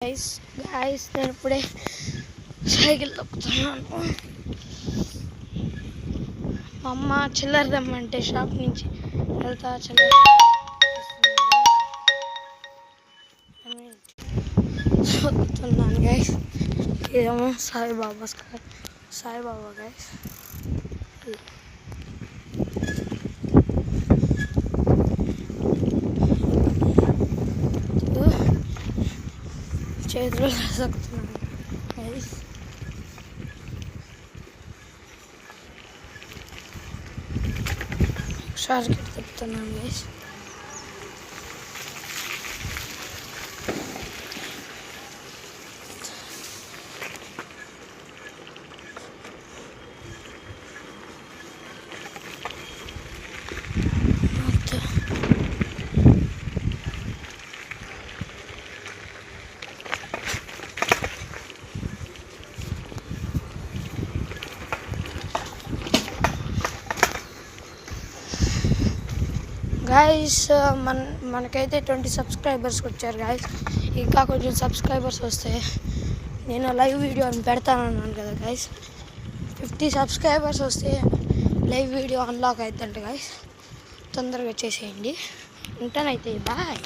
Guys నేను ఇప్పుడే cycle తొక్కుతున్నాను. మా అమ్మ చిల్లర దమ్మంటే షాప్ నుంచి వెళ్తా చిల్లర తొక్కుతున్నాను గైస్. ఇదేమో సాయిబాబా గైస్. చేతులు తొక్కుతున్నాను గైస్. షార్ట్ తొక్కుతున్నాను గైస్. గాయస్ మనకైతే 20 సబ్స్క్రైబర్స్ వచ్చారు గాయస్. ఇంకా కొంచెం సబ్స్క్రైబర్స్ వస్తే నేను లైవ్ వీడియో అని పెడతానన్నాను కదా గాయస్. 50 సబ్స్క్రైబర్స్ వస్తే లైవ్ వీడియో అన్లాక్ అవుతుందంట గాయస్. తొందరగా వచ్చేసేయండి. ఉంటానైతే బాయ్.